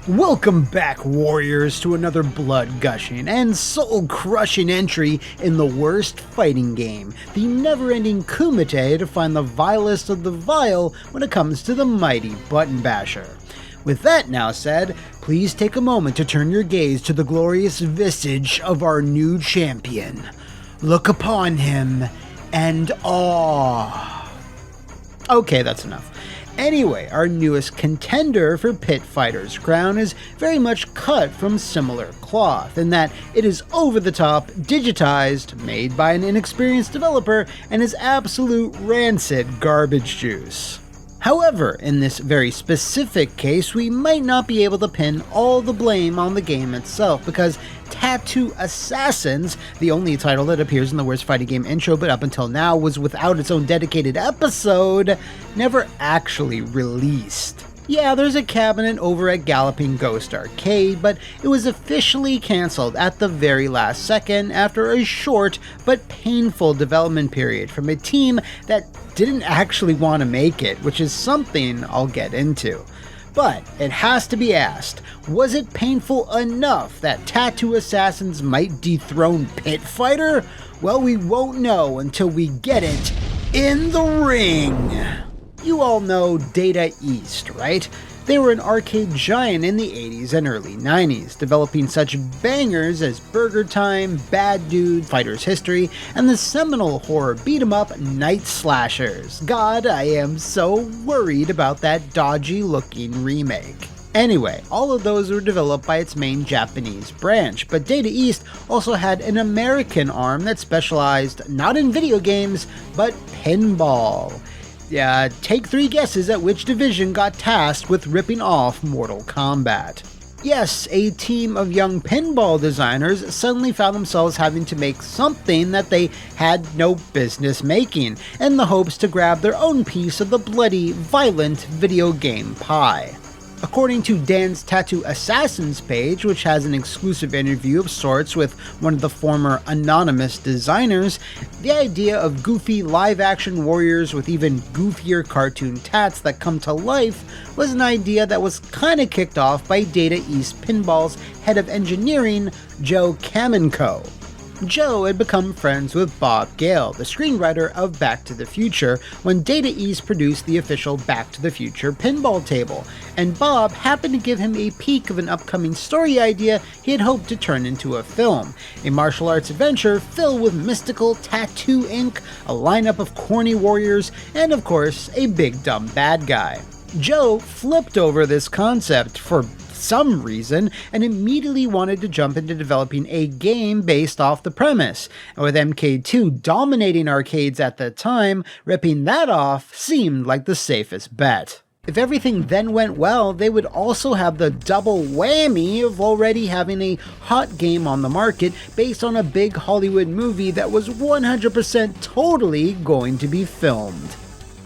Welcome back, warriors, to another blood-gushing and soul-crushing entry in the worst fighting game, the never-ending Kumite to find the vilest of the vile when it comes to the mighty Button Basher. With that now said, please take a moment to turn your gaze to the glorious visage of our new champion. Look upon him and awe. Okay, that's enough. Anyway, our newest contender for Pit Fighter's crown is very much cut from similar cloth, in that it is over-the-top, digitized, made by an inexperienced developer, and is absolute rancid garbage juice. However, in this very specific case, we might not be able to pin all the blame on the game itself, because Tattoo Assassins, the only title that appears in the worst fighting game intro but up until now was without its own dedicated episode, never actually released. Yeah, there's a cabinet over at GallopingGhostArcade, but it was officially cancelled at the very last second after a short but painful development period from a team that didn't actually want to make it, which is something I'll get into. But it has to be asked, was it painful enough that Tattoo Assassins might dethrone Pit Fighter? Well, we won't know until we get it in the ring. You all know Data East, right? They were an arcade giant in the 80s and early 90s, developing such bangers as Burger Time, Bad Dude, Fighter's History, and the seminal horror beat-em-up Night Slashers. God, I am so worried about that dodgy-looking remake. Anyway, all of those were developed by its main Japanese branch, but Data East also had an American arm that specialized not in video games, but pinball. Take 3 guesses at which division got tasked with ripping off Mortal Kombat. Yes, a team of young pinball designers suddenly found themselves having to make something that they had no business making, in the hopes to grab their own piece of the bloody, violent video game pie. According to Dan's Tattoo Assassins page, which has an exclusive interview of sorts with one of the former anonymous designers, the idea of goofy live-action warriors with even goofier cartoon tats that come to life was an idea that was kinda kicked off by Data East Pinball's head of engineering, Joe Kaminkow. Joe had become friends with Bob Gale, the screenwriter of Back to the Future, when Data East produced the official Back to the Future pinball table, and Bob happened to give him a peek of an upcoming story idea he had hoped to turn into a film, a martial arts adventure filled with mystical tattoo ink, a lineup of corny warriors, and of course, a big dumb bad guy. Joe flipped over this concept for some reason and immediately wanted to jump into developing a game based off the premise, and with MK2 dominating arcades at the time, ripping that off seemed like the safest bet. If everything then went well, they would also have the double whammy of already having a hot game on the market based on a big Hollywood movie that was 100% totally going to be filmed.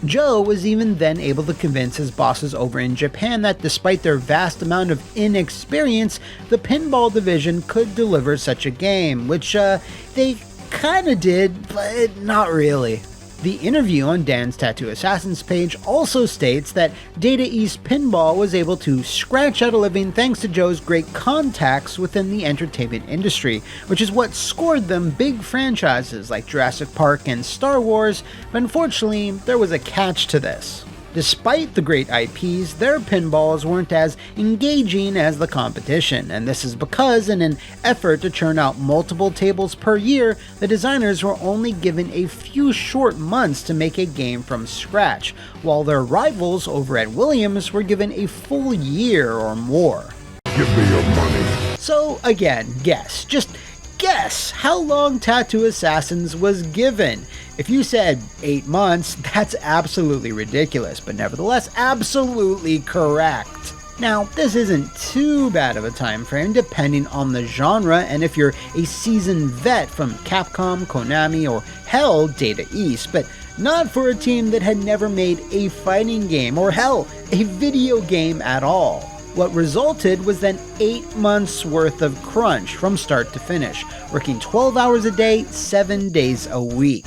Joe was even then able to convince his bosses over in Japan that despite their vast amount of inexperience, the pinball division could deliver such a game, which they kinda did, but not really. The interview on Dan's Tattoo Assassins page also states that Data East Pinball was able to scratch out a living thanks to Joe's great contacts within the entertainment industry, which is what scored them big franchises like Jurassic Park and Star Wars, but unfortunately, there was a catch to this. Despite the great IPs, their pinballs weren't as engaging as the competition, and this is because in an effort to churn out multiple tables per year, the designers were only given a few short months to make a game from scratch, while their rivals over at Williams were given a full year or more. Give me your money. So again, guess how long Tattoo Assassins was given. If you said 8 months, that's absolutely ridiculous, but nevertheless absolutely correct. Now, this isn't too bad of a time frame depending on the genre, and if you're a seasoned vet from Capcom, Konami, or hell, Data East, but not for a team that had never made a fighting game, or hell, a video game at all. What resulted was then 8 months worth of crunch from start to finish, working 12 hours a day, 7 days a week.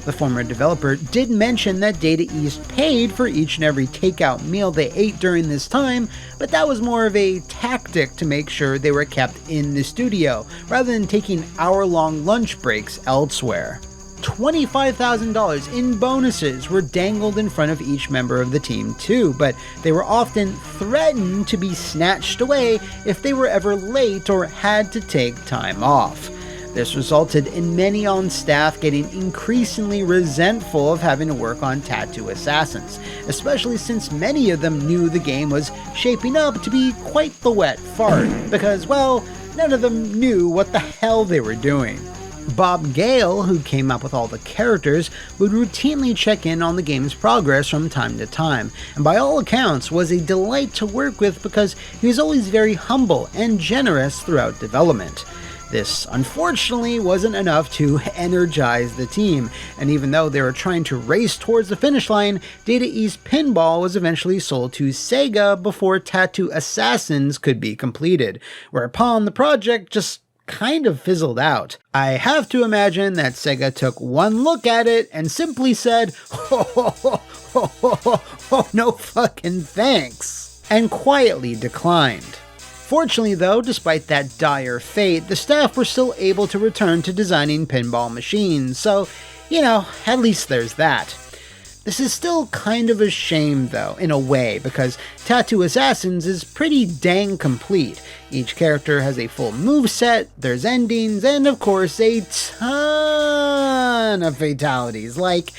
The former developer did mention that Data East paid for each and every takeout meal they ate during this time, but that was more of a tactic to make sure they were kept in the studio, rather than taking hour-long lunch breaks elsewhere. $25,000 in bonuses were dangled in front of each member of the team too, but they were often threatened to be snatched away if they were ever late or had to take time off. This resulted in many on staff getting increasingly resentful of having to work on Tattoo Assassins, especially since many of them knew the game was shaping up to be quite the wet fart, because, well, none of them knew what the hell they were doing. Bob Gale, who came up with all the characters, would routinely check in on the game's progress from time to time, and by all accounts was a delight to work with because he was always very humble and generous throughout development. This, unfortunately, wasn't enough to energize the team, and even though they were trying to race towards the finish line, Data East Pinball was eventually sold to Sega before Tattoo Assassins could be completed, whereupon the project just kind of fizzled out. I have to imagine that Sega took one look at it and simply said, no fucking thanks, and quietly declined. Fortunately though, despite that dire fate, the staff were still able to return to designing pinball machines, so, at least there's that. This is still kind of a shame though, in a way, because Tattoo Assassins is pretty dang complete. Each character has a full moveset, there's endings, and of course a ton of fatalities, like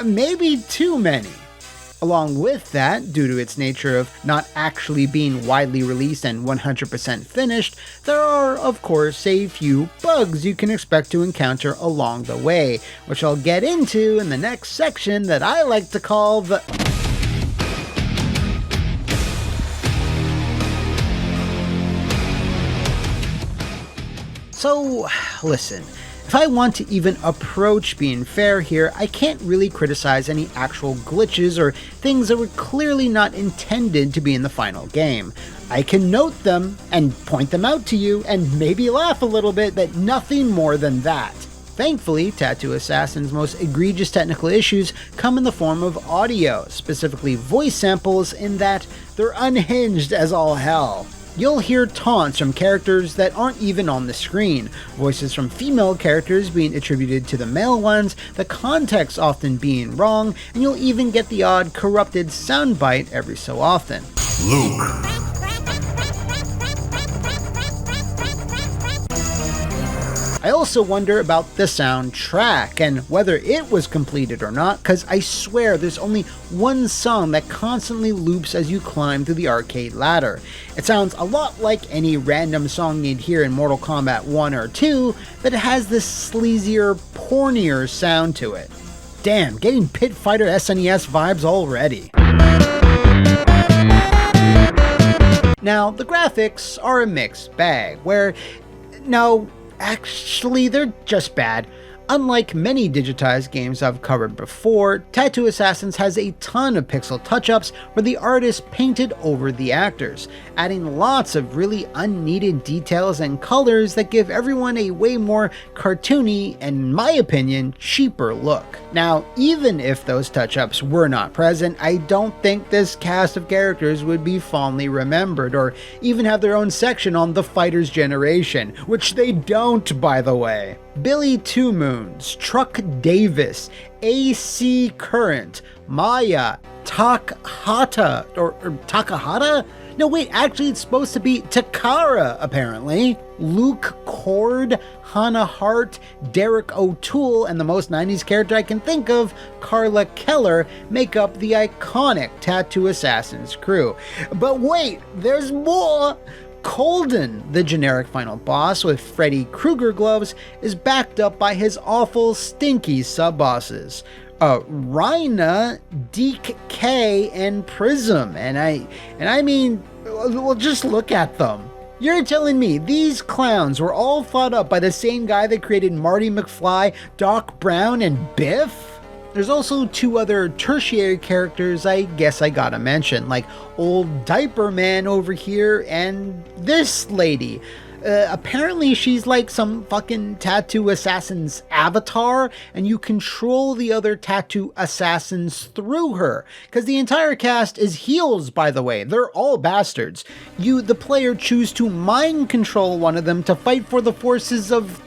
maybe too many. Along with that, due to its nature of not actually being widely released and 100% finished, there are, of course, a few bugs you can expect to encounter along the way, which I'll get into in the next section that I like to call the... So, listen. If I want to even approach being fair here, I can't really criticize any actual glitches or things that were clearly not intended to be in the final game. I can note them and point them out to you and maybe laugh a little bit, but nothing more than that. Thankfully, Tattoo Assassin's most egregious technical issues come in the form of audio, specifically voice samples, in that they're unhinged as all hell. You'll hear taunts from characters that aren't even on the screen, voices from female characters being attributed to the male ones, the context often being wrong, and you'll even get the odd corrupted soundbite every so often. Luke. I also wonder about the soundtrack and whether it was completed or not, because I swear there's only one song that constantly loops as you climb through the arcade ladder. It sounds a lot like any random song you'd hear in Mortal Kombat 1 or 2, but it has this sleazier, pornier sound to it. Damn, getting Pit Fighter SNES vibes already. Now, the graphics are a mixed bag, where, no, actually, they're just bad. Unlike many digitized games I've covered before, Tattoo Assassins has a ton of pixel touch-ups where the artist painted over the actors, adding lots of really unneeded details and colors that give everyone a way more cartoony, and in my opinion, cheaper look. Now, even if those touch-ups were not present, I don't think this cast of characters would be fondly remembered, or even have their own section on the Fighter's Generation, which they don't, by the way. Billy Two Moons, Truck Davis, AC Current, Maya, Takahata, or Takahata? No wait, actually it's supposed to be Takara, apparently. Luke Cord, Hannah Hart, Derek O'Toole, and the most 90s character I can think of, Carla Keller, make up the iconic Tattoo Assassins crew. But wait, there's more! Colden, the generic final boss with Freddy Krueger gloves, is backed up by his awful, stinky sub-bosses. Rhina, Deke K, and Prism, and I mean, well, just look at them. You're telling me these clowns were all thought up by the same guy that created Marty McFly, Doc Brown, and Biff? There's also two other tertiary characters I guess I gotta mention, like old Diaper Man over here and this lady. Apparently she's like some fucking tattoo assassin's avatar, and you control the other tattoo assassins through her. Because the entire cast is heels, by the way. They're all bastards. You, the player, choose to mind control one of them to fight for the forces of...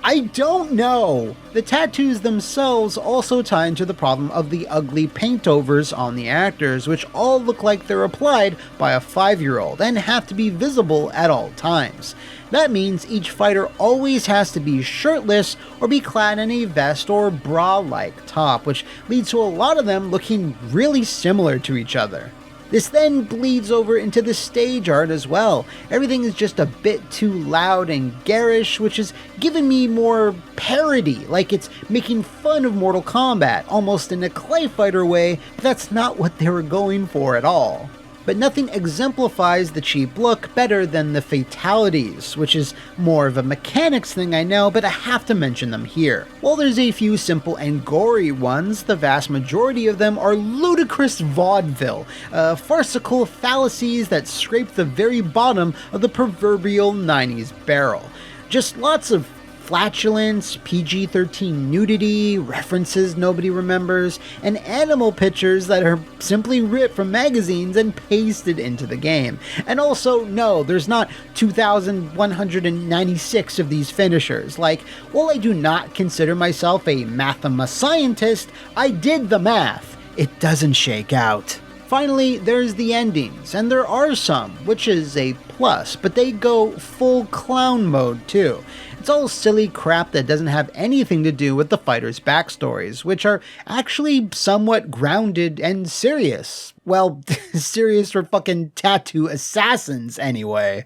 I don't know. The tattoos themselves also tie into the problem of the ugly paintovers on the actors, which all look like they're applied by a 5-year-old and have to be visible at all times. That means each fighter always has to be shirtless or be clad in a vest or bra-like top, which leads to a lot of them looking really similar to each other. This then bleeds over into the stage art as well. Everything is just a bit too loud and garish, which is giving me more parody, like it's making fun of Mortal Kombat, almost in a ClayFighter way, but that's not what they were going for at all. But nothing exemplifies the cheap look better than the Fatalities, which is more of a mechanics thing, I know, but I have to mention them here. While there's a few simple and gory ones, the vast majority of them are ludicrous vaudeville, farcical fallacies that scrape the very bottom of the proverbial 90s barrel. Just lots of flatulence, PG-13 nudity, references nobody remembers, and animal pictures that are simply ripped from magazines and pasted into the game. And also, no, there's not 2,196 of these finishers. Like, while I do not consider myself a mathema-scientist, I did the math. It doesn't shake out. Finally, there's the endings, and there are some, which is a plus, but they go full clown mode too. It's all silly crap that doesn't have anything to do with the fighters' backstories, which are actually somewhat grounded and serious. Well, serious for fucking tattoo assassins anyway.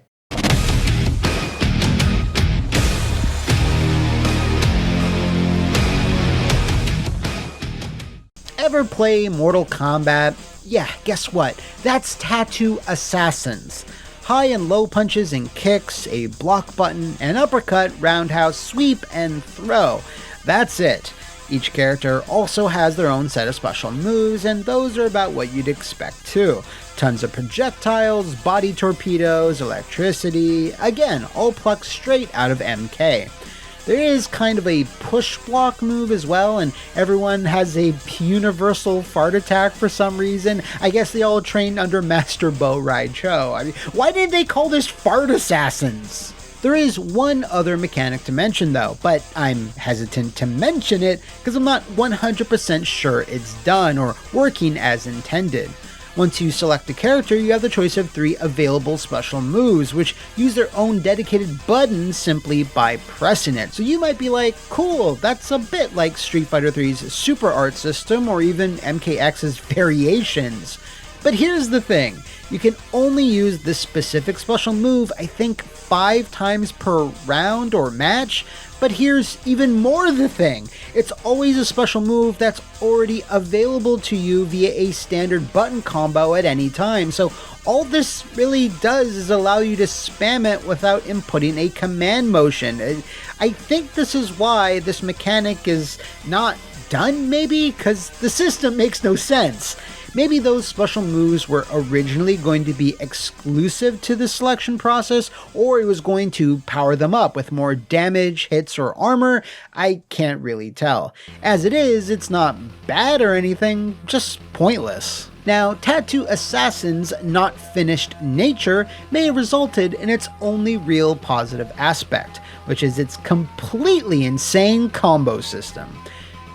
Ever play Mortal Kombat? Yeah, guess what? That's tattoo assassins. High and low punches and kicks, a block button, an uppercut, roundhouse, sweep, and throw. That's it. Each character also has their own set of special moves, and those are about what you'd expect too. Tons of projectiles, body torpedoes, electricity, again, all plucked straight out of MK. There is kind of a push block move as well, and everyone has a universal fart attack for some reason. I guess they all trained under Master Bo Rai Cho. I mean, why did they call this Fart Assassins? There is one other mechanic to mention though, but I'm hesitant to mention it because I'm not 100% sure it's done or working as intended. Once you select a character, you have the choice of 3 available special moves, which use their own dedicated buttons simply by pressing it. So you might be like, cool, that's a bit like Street Fighter 3's Super Art system or even MKX's variations. But here's the thing, you can only use this specific special move, I think 5 times per round or match. But here's even more the thing, it's always a special move that's already available to you via a standard button combo at any time, so all this really does is allow you to spam it without inputting a command motion. I think this is why this mechanic is not done maybe, because the system makes no sense. Maybe those special moves were originally going to be exclusive to the selection process, or it was going to power them up with more damage, hits, or armor. I can't really tell. As it is, it's not bad or anything, just pointless. Now, Tattoo Assassin's not finished nature may have resulted in its only real positive aspect, which is its completely insane combo system.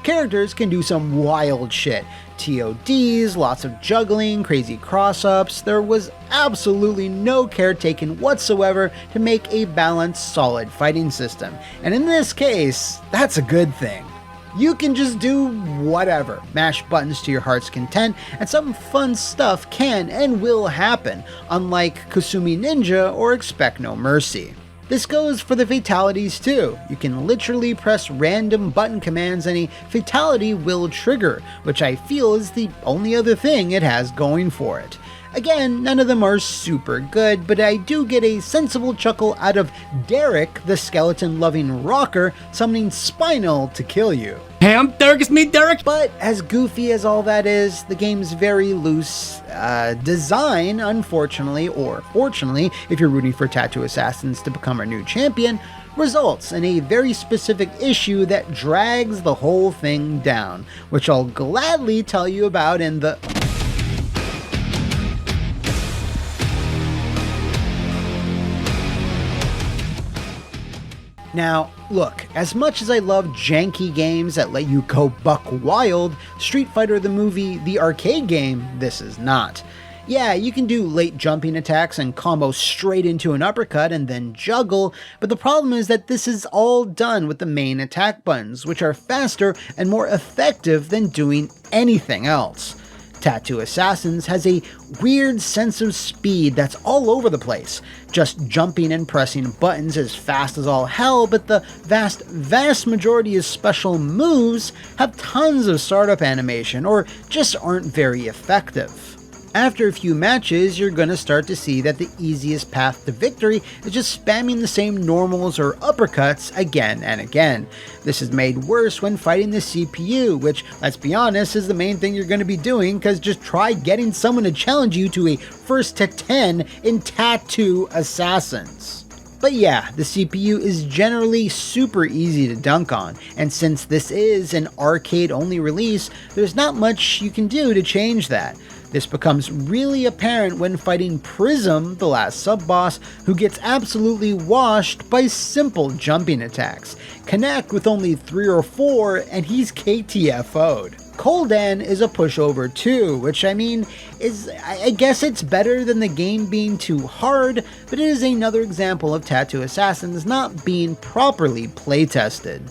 Characters can do some wild shit. TODs, lots of juggling, crazy cross-ups. There was absolutely no care taken whatsoever to make a balanced, solid fighting system. And in this case, that's a good thing. You can just do whatever, mash buttons to your heart's content, and some fun stuff can and will happen, unlike Kasumi Ninja or Expect No Mercy. This goes for the Fatalities too. You can literally press random button commands and a fatality will trigger, which I feel is the only other thing it has going for it. Again, none of them are super good, but I do get a sensible chuckle out of Derek, the skeleton-loving rocker, summoning Spinal to kill you. Hey, I'm Derek, it's me, Derek! But as goofy as all that is, the game's very loose design, unfortunately, or fortunately, if you're rooting for Tattoo Assassins to become our new champion, results in a very specific issue that drags the whole thing down, which I'll gladly tell you about in the... Now, look, as much as I love janky games that let you go buck wild, Street Fighter the movie, the arcade game, this is not. Yeah, you can do late jumping attacks and combo straight into an uppercut and then juggle, but the problem is that this is all done with the main attack buttons, which are faster and more effective than doing anything else. Tattoo Assassins has a weird sense of speed that's all over the place, just jumping and pressing buttons as fast as all hell, but the vast majority of special moves have tons of startup animation or just aren't very effective. After a few matches, you're gonna start to see that the easiest path to victory is just spamming the same normals or uppercuts again and again. This is made worse when fighting the CPU, which, let's be honest, is the main thing you're gonna be doing, because just try getting someone to challenge you to a first to 10 in Tattoo Assassins. But yeah, the CPU is generally super easy to dunk on, and since this is an arcade-only release, there's not much you can do to change that. This becomes really apparent when fighting Prism, the last sub-boss, who gets absolutely washed by simple jumping attacks. Connect with only 3 or 4 and he's KTFO'd. Koldan is a pushover too, which I guess it's better than the game being too hard, but it is another example of Tattoo Assassins not being properly playtested.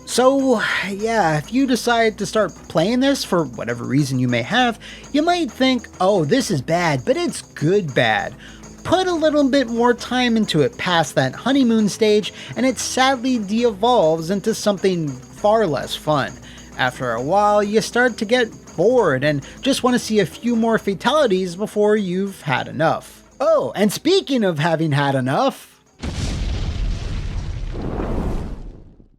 So yeah, if you decide to start playing this for whatever reason you may have, you might think, oh, this is bad, but it's good bad. Put a little bit more time into it past that honeymoon stage, and it sadly de-evolves into something far less fun. After a while, you start to get bored and just want to see a few more fatalities before you've had enough. Oh, and speaking of having had enough,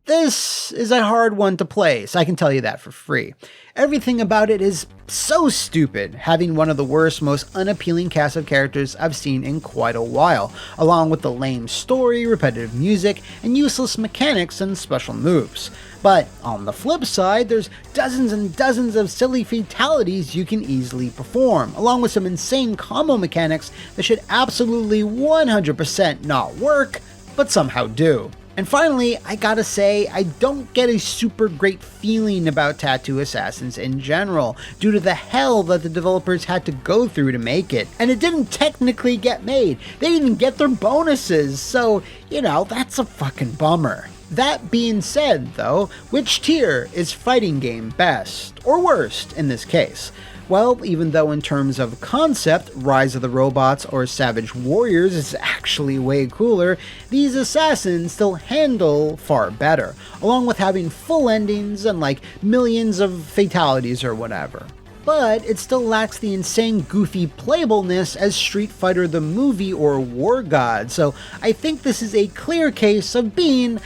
this is a hard one to play, so I can tell you that for free. Everything about it is so stupid, having one of the worst, most unappealing cast of characters I've seen in quite a while, along with the lame story, repetitive music, and useless mechanics and special moves. But on the flip side, there's dozens and dozens of silly fatalities you can easily perform, along with some insane combo mechanics that should absolutely 100% not work, but somehow do. And finally, I gotta say, I don't get a super great feeling about Tattoo Assassins in general, due to the hell that the developers had to go through to make it. And it didn't technically get made. They didn't even get their bonuses, so, that's a fucking bummer. That being said, though, which tier is fighting game best, or worst in this case? Well, even though in terms of concept, Rise of the Robots or Savage Warriors is actually way cooler, these Assassins still handle far better, along with having full endings and millions of fatalities or whatever. But it still lacks the insane goofy playableness as Street Fighter the movie or War God, so I think this is a clear case of being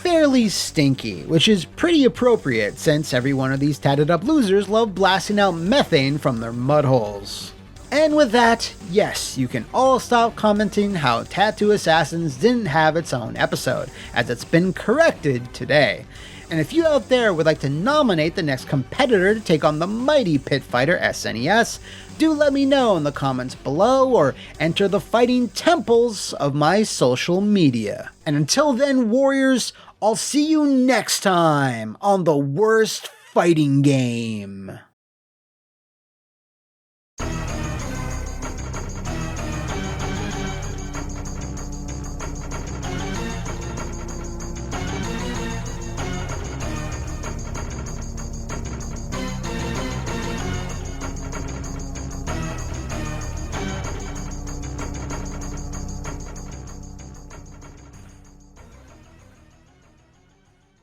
fairly stinky, which is pretty appropriate since every one of these tatted up losers love blasting out methane from their mud holes. And with that, yes, you can all stop commenting how Tattoo Assassins didn't have its own episode, as it's been corrected today. And if you out there would like to nominate the next competitor to take on the mighty Pit Fighter SNES, do let me know in the comments below or enter the fighting temples of my social media. And until then, warriors, I'll see you next time on the worst fighting game.